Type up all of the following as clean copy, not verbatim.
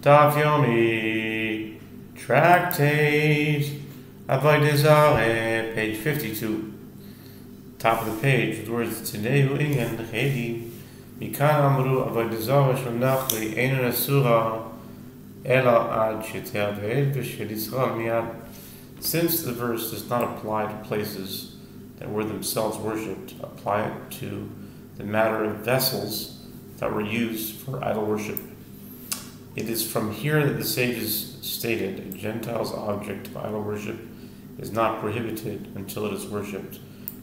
Daf Yomi, Tractate, Avodah Zarah, page 52. Top of the page, with words Tnehu Ingen Chedim, Mikan Amru Avodah Zarah Shonachli Einon Asura Ela Ad Sheteaved V'Shel Yisrael Miyad. Since the verse does not apply to places that were themselves worshipped, apply it to the matter of vessels that were used for idol worship. It is from here that the sages stated a Gentile's object of idol worship is not prohibited until it is worshipped,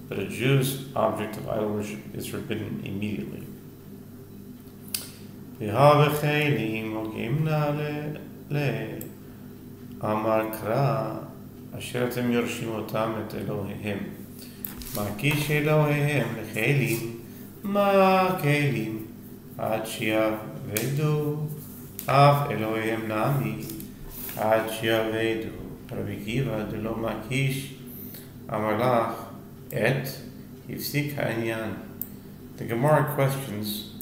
but a Jew's object of idol worship is forbidden immediately. אשר אתם יורשים אותם את אלוהיהם. מה קיש אלוהיהם לכלים, מה כלים, עד שיעבדו, אף אלוהיהם נמי, עד שיעבדו. רבי עקיבא דלא מקיש, אמר לך, את הפסיק העניין. The Gemara questions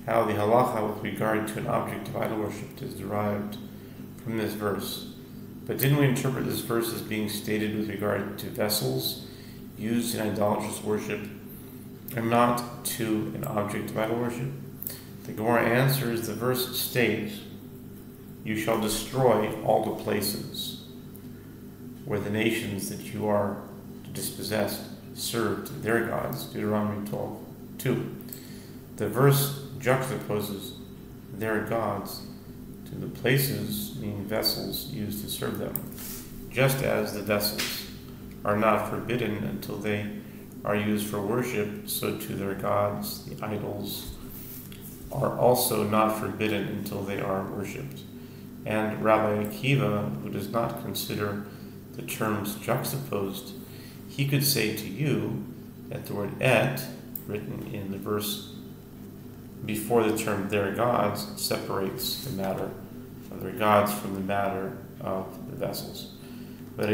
how the halacha with regard to an object of idol worship is derived from this verse. But didn't we interpret this verse as being stated with regard to vessels used in idolatrous worship and not to an object of idol worship? The Gemara answers, the verse states, you shall destroy all the places where the nations that you are to dispossess served their gods, Deuteronomy 12:2. The verse juxtaposes their gods to the places, meaning vessels, used to serve them, just as the vessels are not forbidden until they are used for worship, so too their gods, the idols, are also not forbidden until they are worshipped. And Rabbi Akiva, who does not consider the terms juxtaposed, he could say to you that the word et, written in the verse before the term their gods, separates the matter of their gods from the matter of the vessels. Rabbi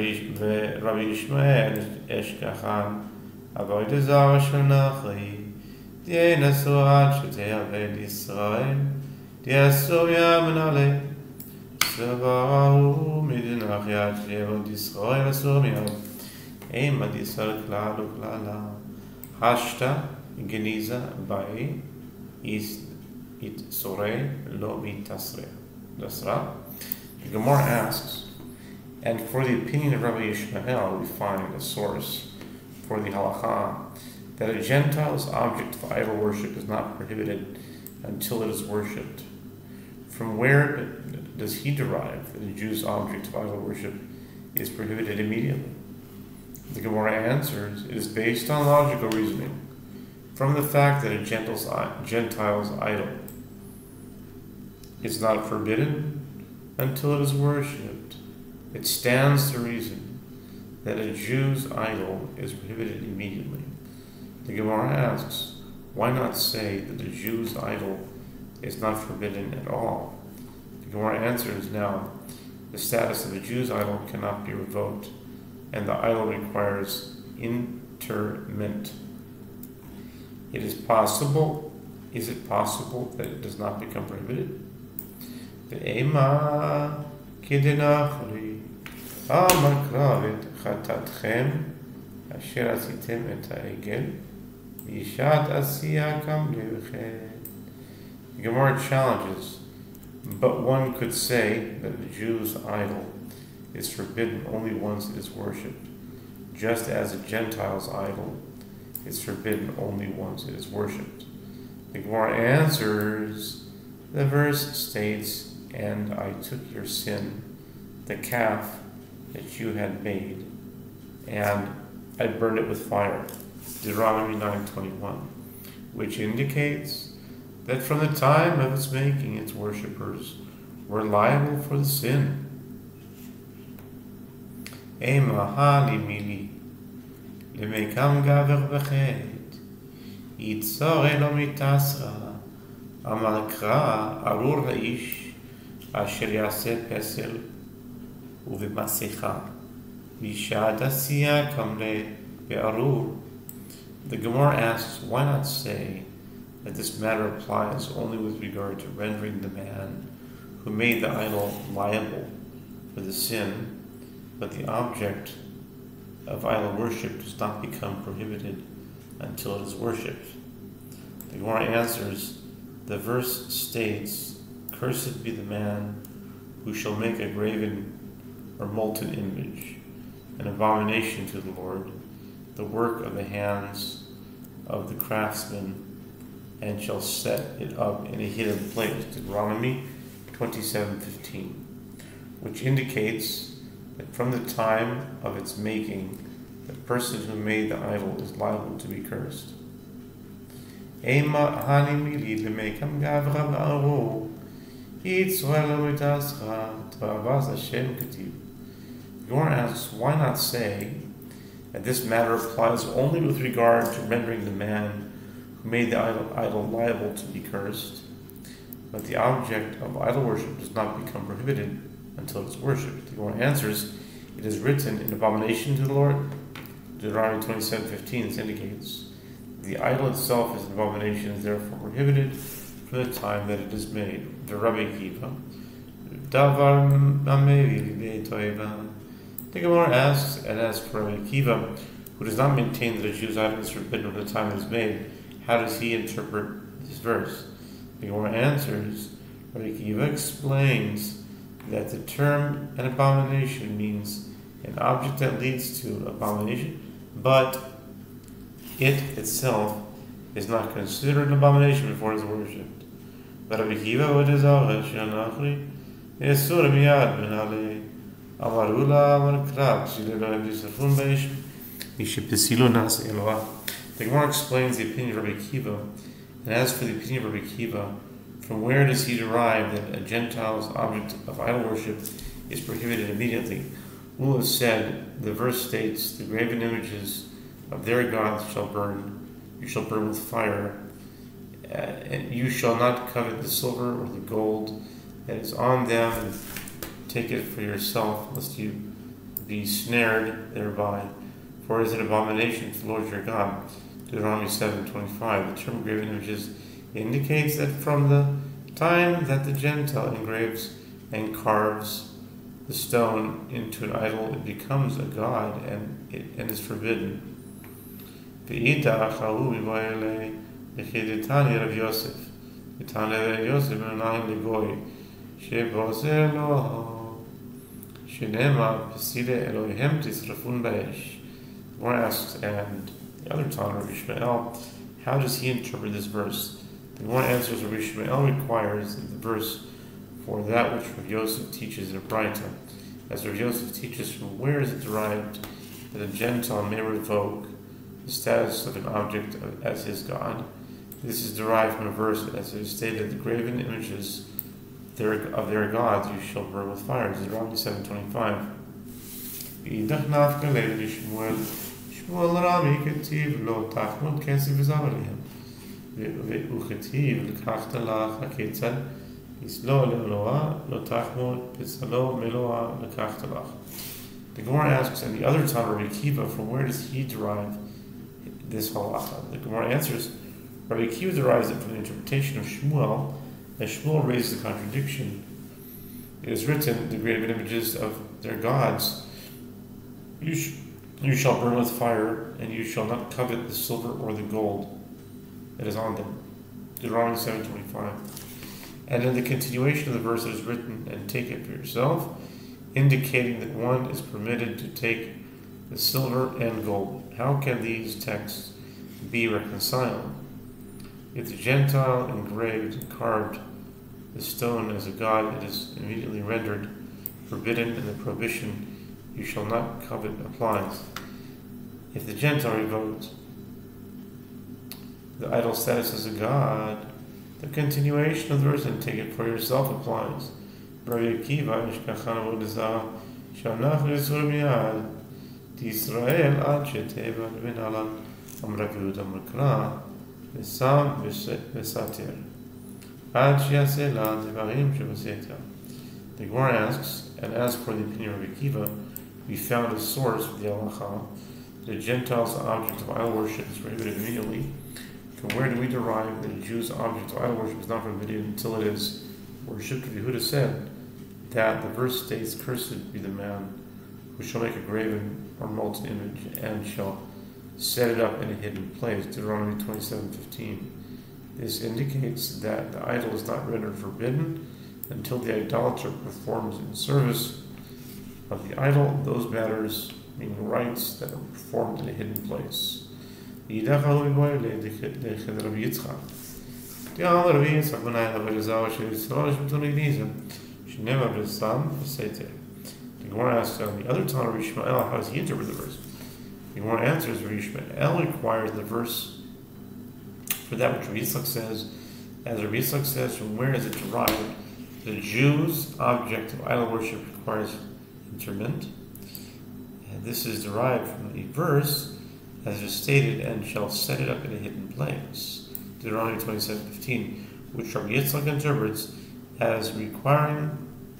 Yishmael Eshkachan Avodah Zarah Shonachli Dienasu Ad Sheteaved Yisrael Diasu Yamen Ale Svarahu Midinach Yad Sheaved Yisrael Asur Miyad Eim Ad Yisrael Klal Uklala Hashta Geniza Bai Is It Sore Lo Mitasre. The Gemara asks, and for the opinion of Rabbi Yishmael, we find a source for the halacha that a Gentile's object of idol worship is not prohibited until it is worshipped. From where does he derive that a Jew's object of idol worship is prohibited immediately? The Gemara answers, it is based on logical reasoning, from the fact that a Gentile's idol is not forbidden until it is worshipped. It stands to reason that a Jew's idol is prohibited immediately. The Gemara asks, why not say that a Jew's idol is not forbidden at all? The Gemara answers, now, the status of a Jew's idol cannot be revoked, and the idol requires interment. Is it possible that it does not become prohibited? Ve'ema kidenachli amakravet chatatchem asher asitem et ha'egel v'ishat asiya kam levchem. The Gemara challenges, but one could say that the Jew's idol is forbidden only once it is worshipped, just as a Gentile's idol is forbidden only once it is worshipped. The Gemara answers, the verse states, and I took your sin, the calf that you had made, and I burned it with fire, Deuteronomy 9:21, which indicates that from the time of its making, its worshippers were liable for the sin. Emahali mili lemekam gaver bechet yitzor elo mitasra amar kra arur haish asher yaseh pesel uvemasecha v'ishad asiya kamle be'arur. The Gemara asks, why not say that this matter applies only with regard to rendering the man who made the idol liable for the sin, but the object of idol worship does not become prohibited until it is worshipped. The Gemara answers, the verse states, "Cursed be the man who shall make a graven or molten image, an abomination to the Lord, the work of the hands of the craftsman, and shall set it up in a hidden place." Deuteronomy 27:15, which indicates that from the time of its making, the person who made the idol is liable to be cursed. The Gemara asks, why not say that this matter applies only with regard to rendering the man who made the idol liable to be cursed, but the object of idol worship does not become prohibited until it is worshipped? The Gemara answers, it is written, an abomination to the Lord. Deuteronomy 27:15 indicates the idol itself is an abomination, and is therefore prohibited from the time that it is made. The Rabbi Akiva, the Gemara asks, and as for Rabbi Akiva, who does not maintain that a Jew's idol is forbidden from the time it is made, how does he interpret this verse? The Gemara answers, Rabbi Akiva explains that the term an abomination means an object that leads to abomination, but it itself is not considered an abomination before it is worshipped. But Rabbi Akiva, what is Zarah? Yehoshua miyad benalei amarula amarkrab shilelo yisrafun beish mishepesilo nas Eloah. The Gemara explains the opinion of Rabbi Akiva, and as for the opinion of Rabbi Akiva, from where does he derive that a Gentile's object of idol worship is prohibited immediately? Ula said, the verse states, the graven images of their gods shall burn, you shall burn with fire, and you shall not covet the silver or the gold that is on them, and take it for yourself, lest you be snared thereby, for it is an abomination to the Lord your God. Deuteronomy 7:25. The term graven images indicates that from the time that the Gentile engraves and carves the stone into an idol, it becomes a god and is forbidden. One asks, and the other Tana, Rabbi Shmuel, how does he interpret this verse? The one answers, Rabbi Shmuel requires the verse for that which Rabbi Yosef teaches in a Braita. As Rabbi Yosef teaches, from where is it derived that a Gentile may revoke the status of an object as his god? This is derived from a verse as it is stated, the graven images of their gods you shall burn with fire. Deuteronomy 7:25. Shmuel Rami ketiv lo tachmod kesef v'zav alehem וכתיב לקחת לך הכיצד יסלו לאלוה לא תחמוד בצלו מלוה לקחת לך. The Gemara asks, and the other Tana, Rabbi Akiva, from where does he derive this halacha? The Gemara answers, Rabbi Akiva derives it from the interpretation of Shmuel, as Shmuel raises the contradiction. It is written, the graven images of their gods you shall burn with fire, and you shall not covet the silver or the gold that is on them. Deuteronomy 7:25. And in the continuation of the verse it is written, and take it for yourself, indicating that one is permitted to take the silver and gold. How can these texts be reconciled? If the Gentile engraved and carved the stone as a god, it is immediately rendered forbidden, and the prohibition, you shall not covet, applies. If the Gentile revoked the idol status as a god, the continuation of the verse, and take it for yourself, applies. Rabbi Akiva, Ishkachan Avodah Zarah, Shanach Yisur Miyad, D'Yisrael Ad Sheteva Ben Alam, Amrakut Amrakra, Vesam Vesatir, Ad Shiaseh La Devarim Shevasetia. The Gemara asks, and as for the opinion of Rabbi Akiva, we found a source for the halacha. The Gentile's object of idol worship is prohibited immediately. From where do we derive that a Jew's object of idol worship is not permitted until it is worshipped. Yehuda said that the verse states, "Cursed be the man who shall make a graven or molten image and shall set it up in a hidden place." Deuteronomy 27:15. This indicates that the idol is not rendered forbidden until the idolater performs in service of the idol those matters, meaning rites, that are performed in a hidden place. The Gemara asks on the other Tanna, Yishmael, how does he interpret the verse? The Gemara answers, Yishmael requires the verse for that which Rabbi Yitzchak says. As Rabbi Yitzchak says, from where is it derived? The Jews' object of idol worship requires interment. And this is derived from the verse, as is stated, and shall set it up in a hidden place. Deuteronomy 27:15, which Rabbi Yitzchak interprets as requiring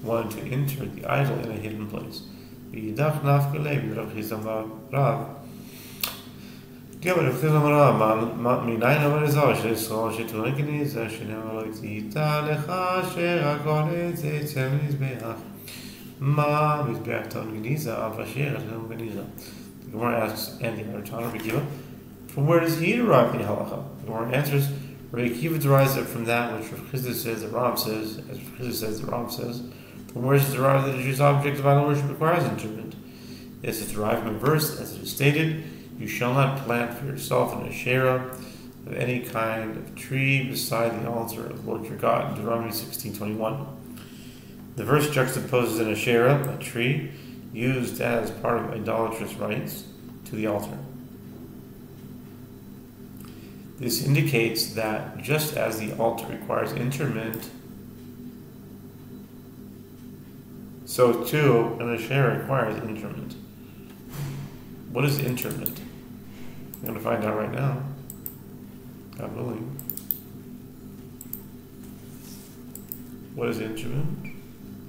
one to enter the idol in a hidden place. The Gemara asks, and the other Tanna, Rabbi Akiva, from where does he derive the halacha? The Gemara answers, Rabbi Akiva derives it from that which Rav Chizda says, the Ram says, as Rav Chizda says, the Ram says, from where is it derived that the Jew's object of idol worship requires interment? This is derived from a verse, as it is stated, you shall not plant for yourself an Asherah of any kind of tree beside the altar of the Lord your God, Deuteronomy 16:21. The verse juxtaposes an Asherah, a tree, used as part of idolatrous rites, to the altar. This indicates that just as the altar requires interment, so too an Asherah requires interment. What is interment? I'm going to find out right now, God willing. What is interment?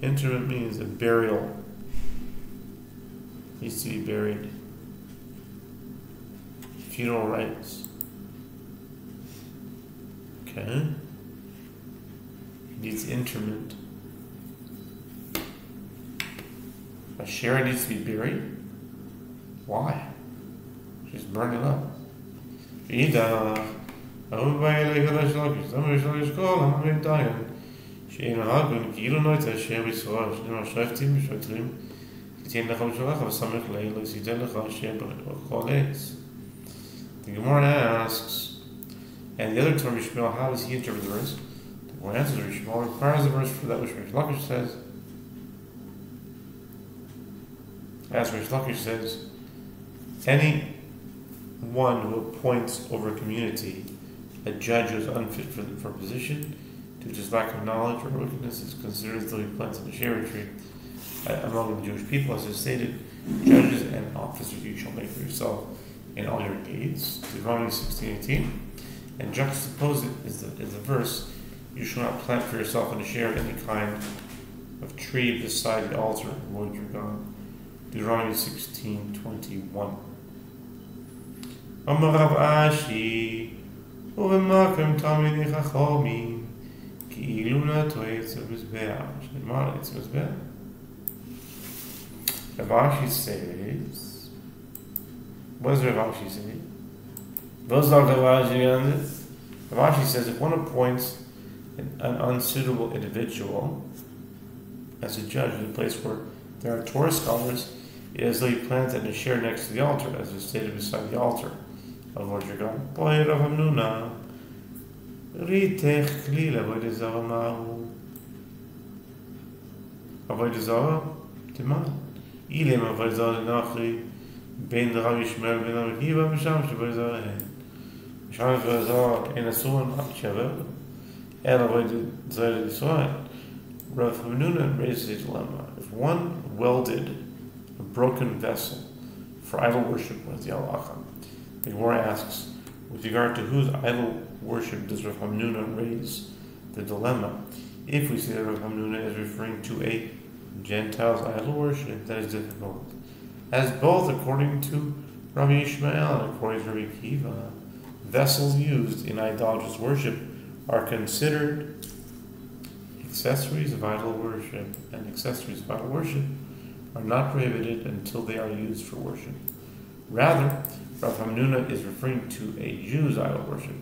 Interment means a burial. Needs to be buried. Funeral rites. Okay. Needs interment. Asherah needs to be buried? Why? She's burning up. The Gemara asks, and the other term Yishmael, how does he interpret the verse? The Gemara answers, Yishmael requires the verse for that which Rish Lakish says. As Rish Lakish says, any one who appoints over a community a judge who is unfit for a position due to his lack of knowledge or wickedness is considered as though he plants an Asherah tree among the Jewish people. As is stated, judges and officers you shall make for yourself in all your deeds, Deuteronomy 16:18, and juxtapose it is the verse, you shall not plant for yourself an Asherah of any kind of tree beside the altar of the Lord your God, Deuteronomy 16:21. Amar Rav Ashi, ובמקום תלמידי חכמים, כאילו נטו עץ המזבח, שנאמר עץ המזבח. Rav Ashi says, what does Rav Ashi say? Rav Ashi says, if one appoints an unsuitable individual as a judge in a place where there are Torah scholars, it is as though he plants an Asherah next to the altar, as is stated beside the altar of Lord your God. Boy, Rav Hamnuna, Ritech Kli Avodah Zarah Ma'u. Avodah Zarah, Timan. Ilem Avodah Zarah Nachri, Ben Rav Yishmael, Ben Rav Akiva, Misham Avodah Zarah Hen. Misham Avodah Zarah En Asun Shaver, El Avodah Zarah Yisrael. Rav Hamnuna raises a dilemma. If one welded a broken vessel for idol worship, what is the halacha? The Gemara asks, with regard to whose idol worship does Rav Hamnuna raise the dilemma? If we say that Rav Hamnuna is referring to a Gentile's idol worship, that is difficult. As both, according to Rabbi Yishmael and according to Rabbi Akiva, vessels used in idolatrous worship are considered Accessories of idol worship and accessories of idol worship are not prohibited until they are used for worship. Rather, Rav Hamnuna is referring to a Jew's idol worship.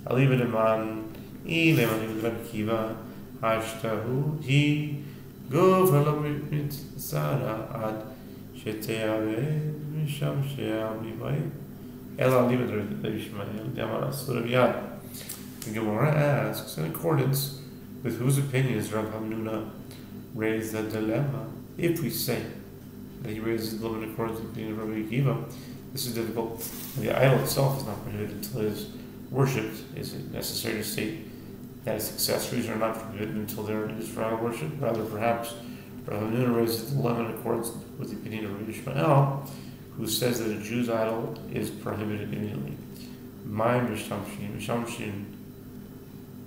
Alivademan, Ileman Kiva, Hashtahu, He, Govalomit Zarah, Ad, Sheteave, Misham Sheabibai, Ela Livad Ishmael, Yamara Suravyad. The Gemara asks, in accordance with whose opinion is Rav Hamnuna raised the dilemma? If we say that he raises the dilemma in accordance with the opinion of Rabbi Akiva, this is difficult. The idol itself is not prohibited until it is worshipped. Is it necessary to state that its accessories are not forbidden until they are used for idol worship? Rather, perhaps Rav Hamnuna raises the dilemma in accordance with the opinion of Rabbi Ishmael, who says that a Jew's idol is prohibited immediately. My Mishamshin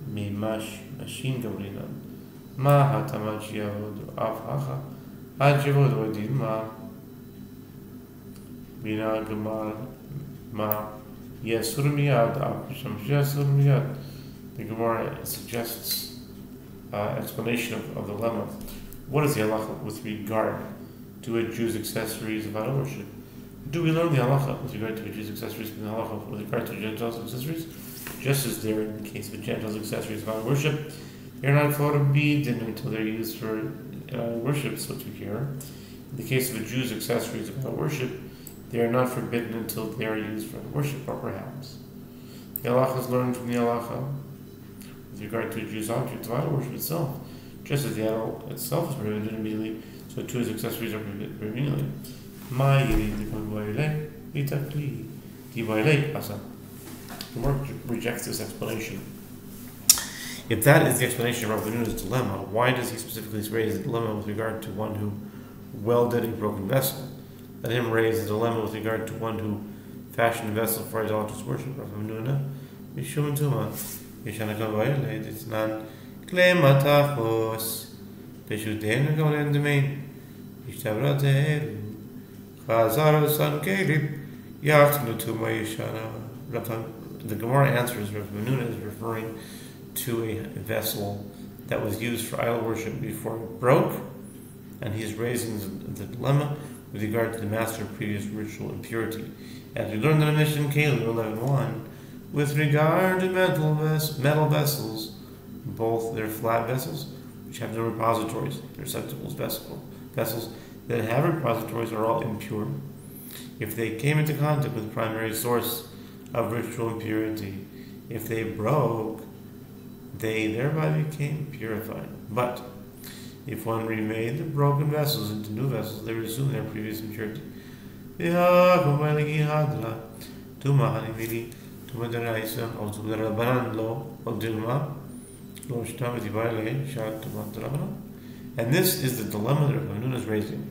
Mimash Mashin Gabrinan Ma Hatamachi Avodah Avhacha Hajavod Wadin Ma Bina Gamar Ma Yesur Miyad Apisham Yesur Miyad. The Gemara suggests explanation of the lemma. What is the halacha with regard to a Jew's accessories of idol worship? Do we learn the halacha with regard to a Jew's accessories and the halacha with regard to Gentiles' accessories? Just as there in the case of a Gentiles' accessories of idol worship, they are not forbidden until they're used for worship, so to hear. In the case of a Jew's accessories of idol worship, they are not forbidden until they are used for worship, or perhaps. The halacha is learned from the halacha with regard to a Jew's object of idol worship itself. Just as the idol itself is prohibited immediately, so too his accessories are prohibited immediately. The Gemara rejects this explanation. If that is the explanation of Rav Hamnuna's dilemma, why does he specifically raise the dilemma with regard to one who welded a broken vessel? Let him raise the dilemma with regard to one who fashioned a vessel for idolatrous worship. Rav Hamnuna, Mishum Tuma, Yishanakam Vayale, Ditnan, Klematachos, Peshuden Golen Domain, Ishtabra Chazara San Kalib, Yachtnu Tuma Yishana. The Gemara answers Rav Hamnuna is referring to a vessel that was used for idol worship before it broke, and he is raising the dilemma with regard to the master of previous ritual impurity. As we learned in the Mishnah Kaleb 11.1, with regard to metal vessels, both their flat vessels, which have no repositories, receptacles vessels that have repositories are all impure. If they came into contact with the primary source of ritual impurity, if they broke, they thereby became purified. But if one remade the broken vessels into new vessels, they resumed their previous impurity. And this is the dilemma that Rav Hamnuna is raising.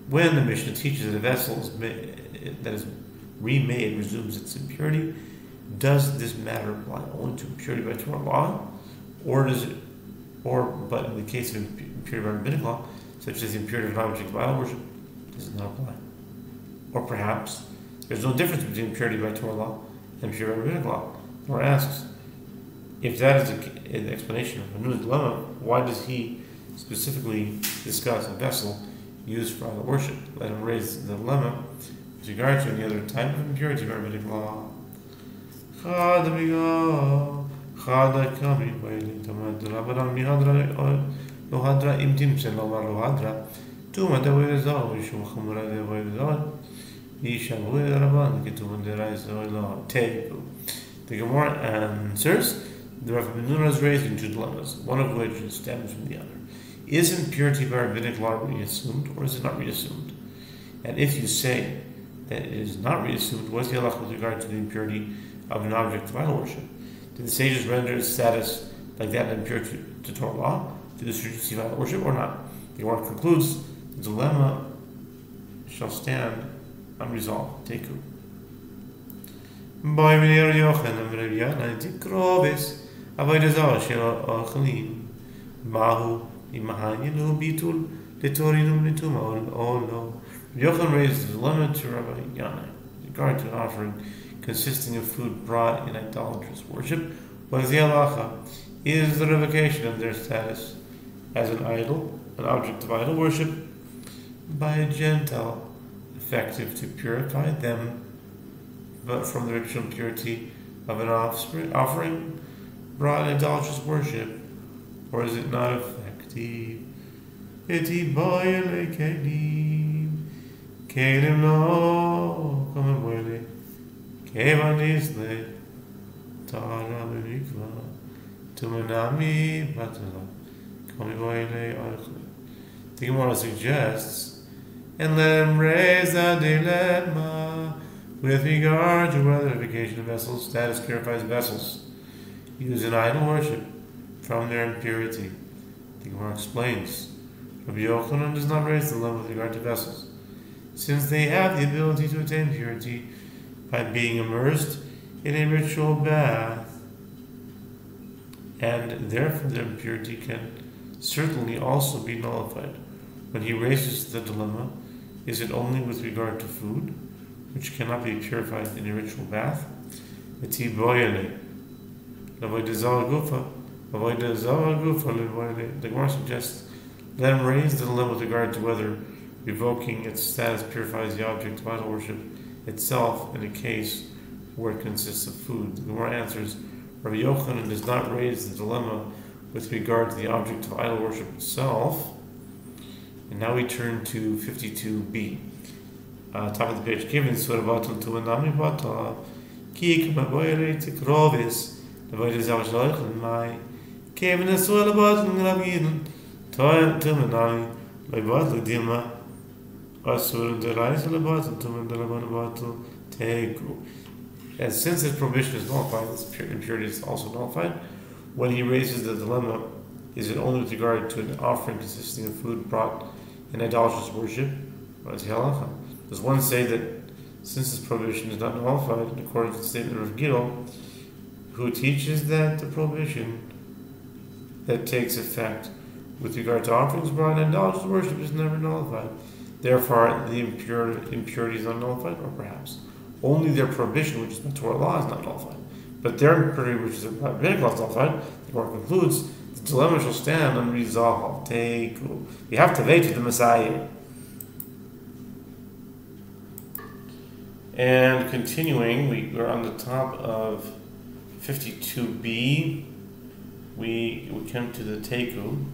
When the Mishnah teaches that a vessel that is remade resumes its impurity, does this matter apply only to impurity by Torah law, but in the case of impurity by rabbinic law, such as the impurity of object of idol worship, does it not apply? Or perhaps there's no difference between impurity by Torah law and impurity by rabbinic law. Or asks, if that is an explanation of Hamnuna's dilemma, why does he specifically discuss a vessel used for idol worship? Let him raise the dilemma with regard to any other type of impurity by rabbinic law. The Gemara answers, the Rav Hamnuna is raising two dilemmas, one of which stems from the other. Is impurity by rabbinic law reassumed, or is it not reassumed? And if you say that it is not reassumed, what is the halacha with regard to the impurity of an object of idol worship? Did the sages render its status like that impure to Torah law, to the stringency of idol worship, or not? The Gemara concludes, the dilemma shall stand unresolved. Teku. Avodah Zarah shel Achalim Mahu Imahanyinu Bitul Letorinum Lituma Olo. Yochanan raised the dilemma to Rabbi Yana with regard to an offering consisting of food brought in idolatrous worship. What is the halacha? Is the revocation of their status as an idol, an object of idol worship, by a Gentile, effective to purify them, but from the ritual impurity of an offering brought in idolatrous worship, or is it not effective? Iti boyle kelim no come boyle kevanisle tara benikva tumanami batala come boyle archle. The Gemara suggests, and let him raise a dilemma with regard to whether purification of vessels, status purifies vessels used in idol worship from their impurity. The Gemara explains, Rabbi Yochanan does not raise the dilemma with regard to vessels, since they have the ability to attain purity by being immersed in a ritual bath, and therefore their impurity can certainly also be nullified. When he raises the dilemma, is it only with regard to food, which cannot be purified in a ritual bath? The Gemara suggests, let him raise the dilemma with regard to whether revoking its status purifies the object of idol worship itself in a case where it consists of food. The Gemara answers, Rabbi Yochanan does not raise the dilemma with regard to the object of idol worship itself. And now we turn to 52b. Top of the page, given Surabatul to Anami Bata, Kik Maboyre Tikrovis, the Void Zawaj my Kevin a Surabatul Rabin, Toy Tumanami, Labatul Dima, Asur the Rise of the Batul Tuman the Labanabatul Tegu. And since this prohibition is nullified, this impurity is also nullified. When he raises the dilemma, is it only with regard to an offering consisting of food brought in idolatrous worship? Does one say that since this prohibition is not nullified, in accordance with the statement of Gil, who teaches that the prohibition that takes effect with regard to offerings brought in idolatrous worship is never nullified? Therefore, the impurity is not nullified, or perhaps only their prohibition, which is the Torah law, is not nullified. But their impurity, which is a rabbinic law, is nullified. The Gemara concludes, the dilemma shall stand unresolved. You have to wait to the Messiah. And continuing, we're on the top of 52b. We come to the Teku.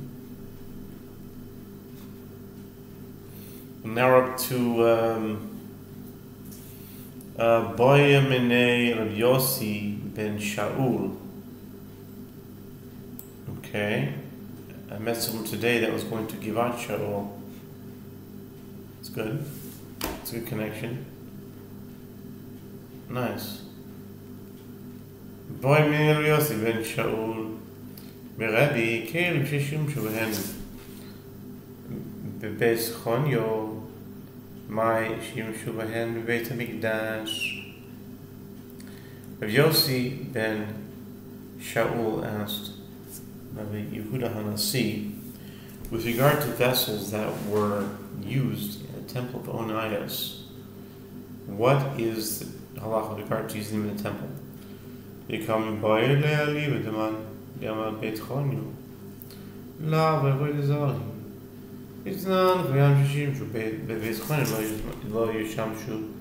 And now we're up to Boya Minei Rav Yossi ben Shaul. Okay. I met someone today that was going to Givat Shaul. It's good. It's a good connection. Nice. Boy Minei Rav Yossi ben Shaul. Merabi Kelim Shishim Shubahen. Bebes Chonyo. My Shimshu Bahen Beit HaMikdash. Rav Yossi ben Shaul asked Rabbi Yehuda Hanasi, with regard to vessels that were used in the temple of Onias, what is the halacha with regard to using them in the temple? Yekam Boyer Le'ali V'Daman Yamal Beit Chonyu La V'Avodah Zarah. It's not V'Yam Shishim B'Beit Chonyu Lo Yishamshu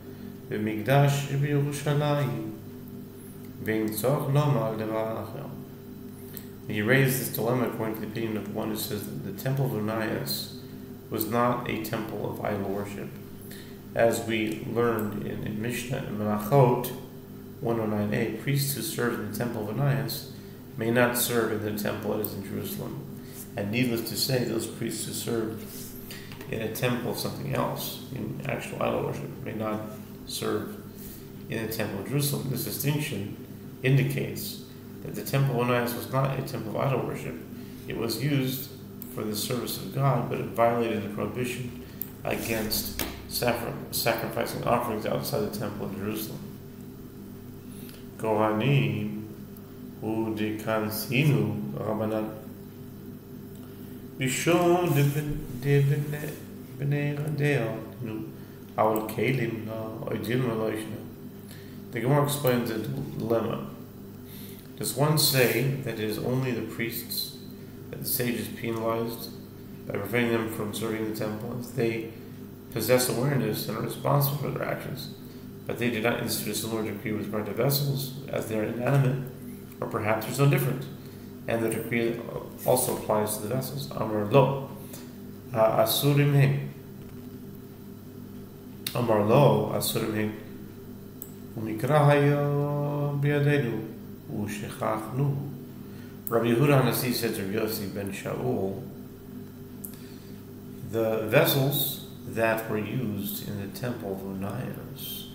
B'Mikdash B'Yerushalayim V'In Tzorch Lomar Devar Acher. He raised this dilemma according to the opinion of the one who says that the temple of Onias was not a temple of idol worship. As we learned in Mishnah and Menachot 109a, priests who served in the temple of Onias may not serve in the temple that is in Jerusalem. And needless to say, those priests who served in a temple of something else, in actual idol worship, may not serve in the temple of Jerusalem. This distinction indicates that the temple of Onias was not a temple of idol worship. It was used for the service of God, but it violated the prohibition against sacrificing offerings outside the temple of Jerusalem. Kohanim udikansinu Rabbanan Bishon de bnei radeo our kelim oidim aloishna. The Gemara explains the dilemma. Does one say that it is only the priests that the sages penalized by preventing them from serving the temple, as they possess awareness and are responsible for their actions, but they did not institute a similar decree with regard to vessels, as they are inanimate, or perhaps there's no different, and the decree also applies to the vessels. Amar lo, asurim him. Amar lo, asurim him. Umikra hayo biyadenu, ushechachnu. Rabbi Yehuda Hanasi said to Yossi ben Shaul, the vessels that were used in the temple of Onias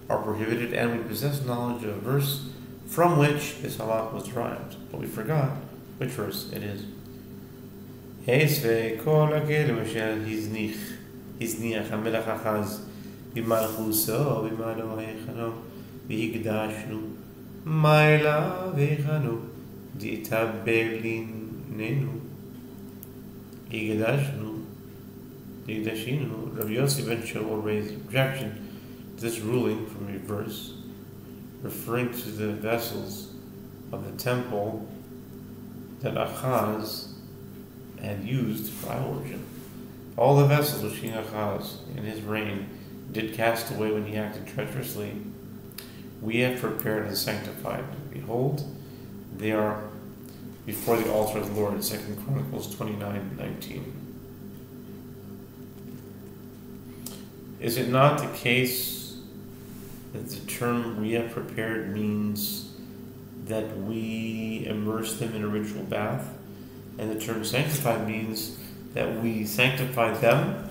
are prohibited, and we possess knowledge of a verse from which this halach was derived, but we forgot which verse it is. Esve kol hakelim asher hizniach hamelech Achaz b'malchuso b'mano heichano v'higdashnu ma'ela v'heichano d'itabelinenu higdashnu d'igdashinu. Rabbi Yossi ben Shaul raised objection to this ruling from a verse referring to the vessels of the temple that Achaz had used for idol worship. All the vessels which King Achaz in his reign did cast away when he acted treacherously, we have prepared and sanctified. Behold, they are before the altar of the Lord, 2 Chronicles 29:19. Is it not the case that the term we have prepared means that we immerse them in a ritual bath, and the term sanctified means that we sanctify them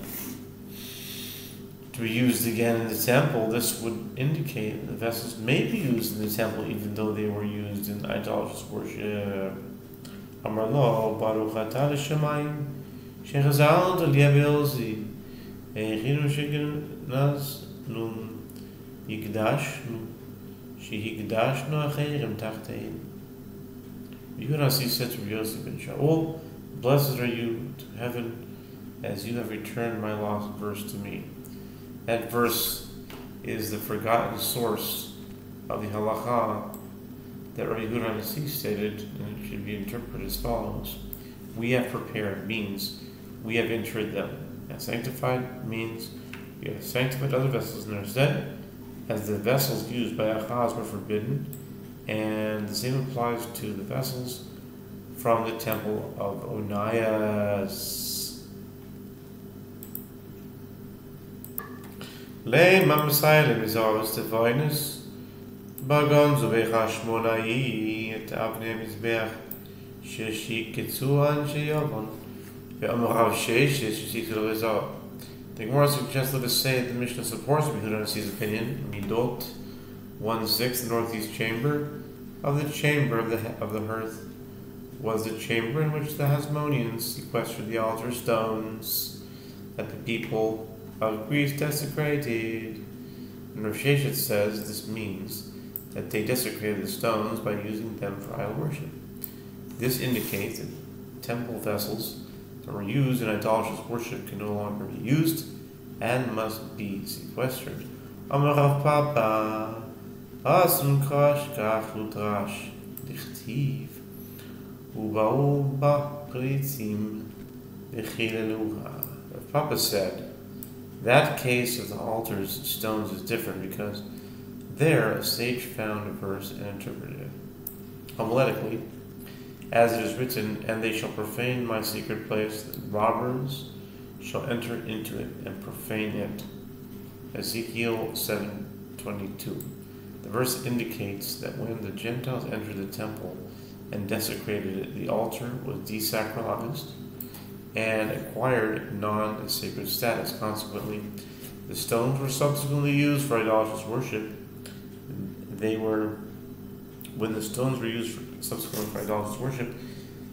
to be used again in the temple? This would indicate that the vessels may be used in the temple even though they were used in idolatrous worship. Amar lo, Baruch atah l'shamayim, shechazal al yavelzi, echinu shegenaz nun yigdashnu, shehigdashnu acherim tachteim. Yehoshua said to Yossi ben Shaul, blessed are you to heaven, as you have returned my lost verse to me. That verse is the forgotten source of the halacha that Rabbi Yehuda Hanasi stated, and it should be interpreted as follows. We have prepared means we have entered them, and sanctified means we have sanctified other vessels in their stead, as the vessels used by Achaz were forbidden, and the same applies to the vessels from the temple of Onias. Le mamsaylim is ours to finus. Bagonzo bechashmonai et avne mizbeach sheshi kitzuan sheyavon ve'amarav sheish shesitul rezah. The Gemara suggests, let us say, that the Mishnah supports Yehoshua Hanasi's opinion. Midot 1/6, the northeast chamber of the chamber of the hearth was the chamber in which the Hasmoneans sequestered the altar stones that the people of Greece desecrated. And Rav Sheshet says this means that they desecrated the stones by using them for idol worship. This indicates that temple vessels that were used in idolatrous worship can no longer be used and must be sequestered. Amar Rav Papa, Asum Kash Kach Udrash, Dichtiv, Uba'u Ba Pritzim, Bechileluha. Rav Papa said, that case of the altar's stones is different because there a sage found a verse and interpreted it homiletically, as it is written, and they shall profane my secret place, that robbers shall enter into it and profane it. Ezekiel 7:22. The verse indicates that when the Gentiles entered the temple and desecrated it, the altar was desacralized and acquired non-sacred status. Consequently, the stones were subsequently used for idolatrous worship. When the stones were used subsequently for idolatrous worship,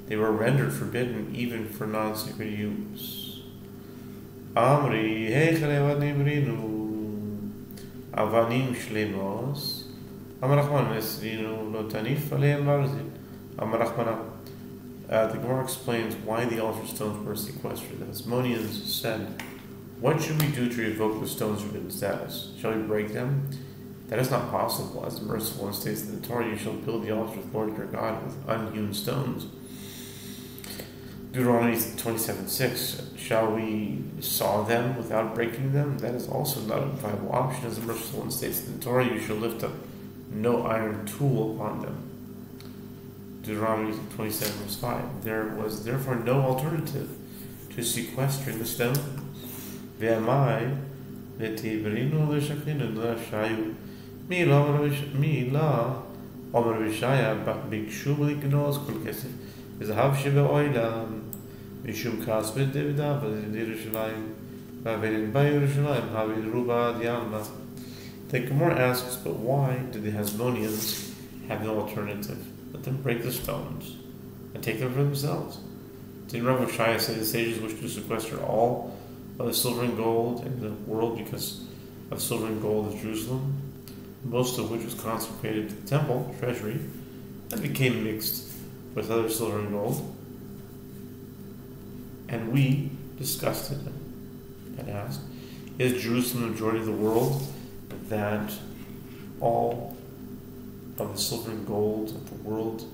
they were rendered forbidden even for non-sacred use. Amri heichale v'nibrinu avanim shlemos amarachman esrinu lo tanif aleim barzin amarachmana. The Gemara explains why the altar stones were sequestered. The Hasmoneans said, what should we do to revoke the stones' forbidden status? Shall we break them? That is not possible. As the merciful one states in the Torah, you shall build the altar of the Lord your God with unhewn stones. Deuteronomy 27:6, shall we saw them without breaking them? That is also not a viable option, as the merciful one states in the Torah, you shall lift up no iron tool upon them. Deuteronomy 27:5, there was therefore no alternative to sequestering the stone. Ve'amai v'tivrinu l'shachinu l'shayu mi'la Omer Vishaya bikshu l'gnoz kol kesef v'zahav shebe'oilam Mishum Kasbet Devida, Yerushalayim, Vavedin by Yerushalayim, Havid Ruba Dialma. The Gemara asks, but why did the Hasmoneans have no alternative? Let them break the stones and take them for themselves. Didn't Rav Shaya say the sages wished to sequester all of the silver and gold in the world because of silver and gold of Jerusalem, most of which was consecrated to the temple treasury and became mixed with other silver and gold? And we discussed it and asked, is Jerusalem the majority of the world that all of the silver and gold of the world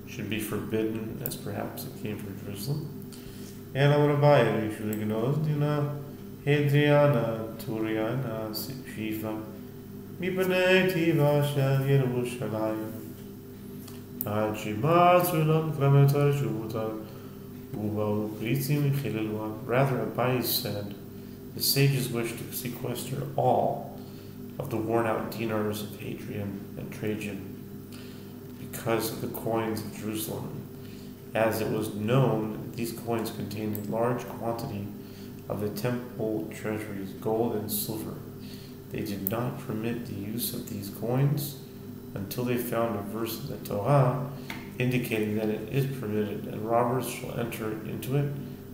should be forbidden, as perhaps it came from Jerusalem? And I want to buy it. You should know, Dina, Hedriana, Turiana, Shiva, Mipane, Tiva, Shal, Yerushalayim, Ajimat, Sulam, Klametar, Shubutar. Rather, Abai said, the sages wished to sequester all of the worn-out dinars of Hadrian and Trajan because of the coins of Jerusalem, as it was known that these coins contained a large quantity of the temple treasuries, gold and silver. They did not permit the use of these coins until they found a verse in the Torah indicating that it is permitted, and robbers shall enter into it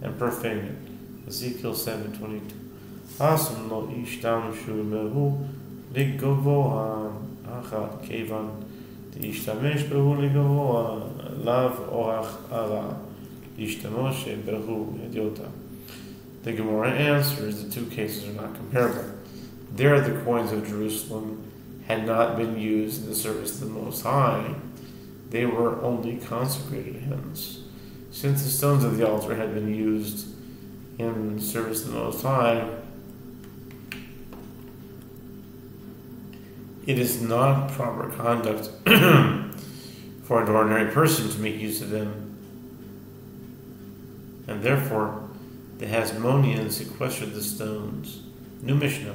and profane it. Ezekiel 7:22. Asum lo ishtam shumehu ligovoha achat kevan ishtamesh behu ligovoha lav orach ara ishtamoshe behu yadiota. The Gemara answers the two cases are not comparable. There, the coins of Jerusalem had not been used in the service of the Most High. They were only consecrated hymns. Since the stones of the altar had been used in service of the Most High, it is not proper conduct for an ordinary person to make use of them. And therefore, the Hasmoneans sequestered the stones. New Mishnah.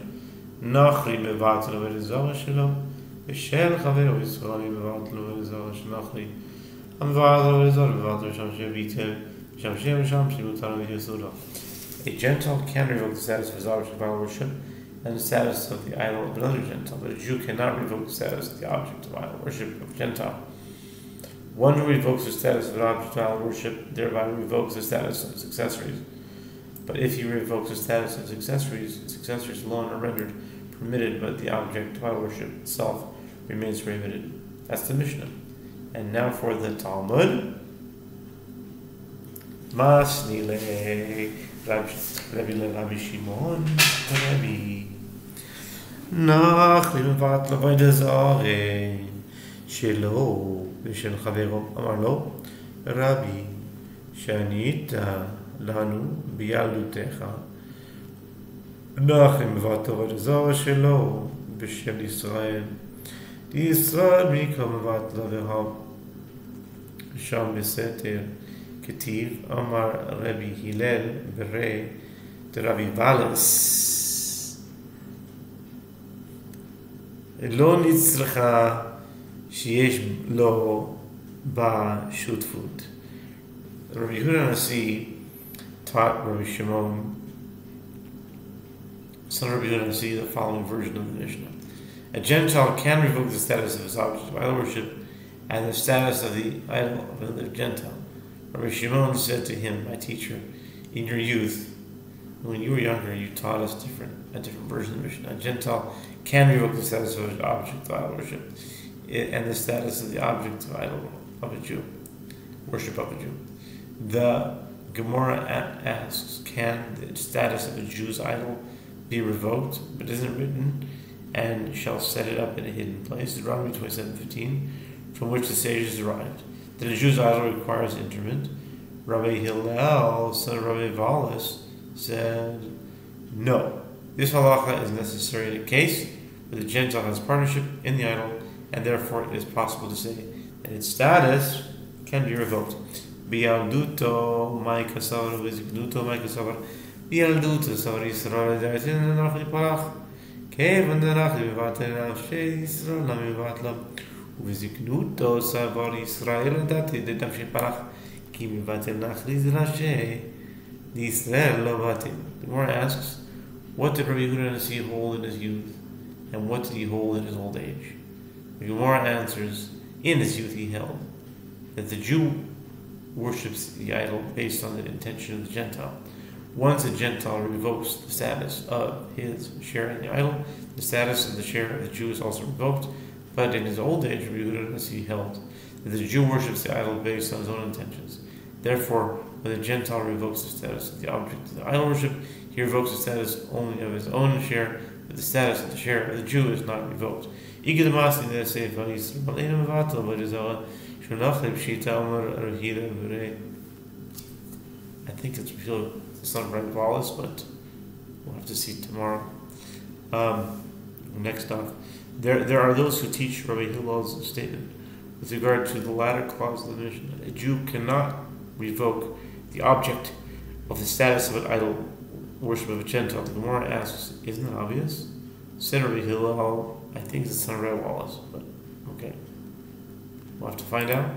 Nachri mevatel v'rizah shelo. בשל חבר ישראל מבט לו ולזר שנחלי המבט לו ולזר מבט לו שם שביטל שם שם שמותר ויסודה. A Gentile can revoke the status of his object of idol worship and the status of the idol of another Gentile, but a Jew cannot revoke the status of the object of idol worship of a Gentile. One who revokes the status of an object of idol worship thereby revokes the status of its accessories. But if he revokes the status of its accessories alone are rendered permitted, but the object of idol worship itself remains prohibited. That's the Mishnah. And now for the Talmud. Masnile Rabbi Shimon Rabbi Nachli mevat l'avodah zarah shelo v'shel chavero amar lo Rabbi shanita lanu biyalutecha Nachli mevat l'avodah zarah shelo v'shel Yisrael Yisrael mikra mevat l'avodah sham beseter Ketiv Amar Rabbi Hillel Bere de Rabbi Valis Lo nitzracha sheyesh lo ba shutfut. Rabbi Yehuda Nasi taught Rabbi Shimon, son of Rabbi Yehuda Nasi, the following version of the Mishnah. A Gentile can revoke the status of his object of idol worship and the status of the idol of another Gentile. Rabbi Shimon said to him, my teacher, in your youth, when you were younger, you taught us a different version of the Mishnah. A Gentile can revoke the status of an object of idol worship and the status of the object of idol of a Jew, worship of a Jew. The Gemara asks, can the status of a Jew's idol be revoked, but isn't written, and shall set it up in a hidden place? Deuteronomy 27:15, from which the sages derived that a Jew's idol requires interment, Rabbi Hillel, son of Rabbi Valis, said, no. This halacha is necessary in a case where the Gentile has partnership in the idol, and therefore it is possible to say that its status can be revoked. Bialduto mai kasavar v'ziknuto mai kasavar bialduto savar Yisrael da'atin anach liparach kevan danach livaten nafshei Yisrael namivatlam v'ziknuto savar Yisrael da'atin nafshei parach ki mivaten nachli zrashei Yisrael lovatin. The Gemara asks, what did Rabbi Yehuda Nasi hold in his youth, and what did he hold in his old age? The Gemara answers, in his youth he held that the Jew worships the idol based on the intention of the Gentile. Once a Gentile revokes the status of his share in the idol, the status of the share of the Jew is also revoked. But in his old age, Rabbi Yehuda Nasi held that the Jew worships the idol based on his own intentions. Therefore, when the Gentile revokes the status of the object of the idol worship, he revokes the status only of his own share, but the status of the share of the Jew is not revoked. I think it's pure son of Rabbi Valis, but we'll have to see tomorrow. Next off, there are those who teach Rabbi Hillel's statement with regard to the latter clause of the mission. A Jew cannot revoke the object of the status of an idol worship of a Gentile. The Gemara asks, isn't it obvious? Said Rabbi Hillel, I think it's the son of Rabbi Wallace, but okay. We'll have to find out.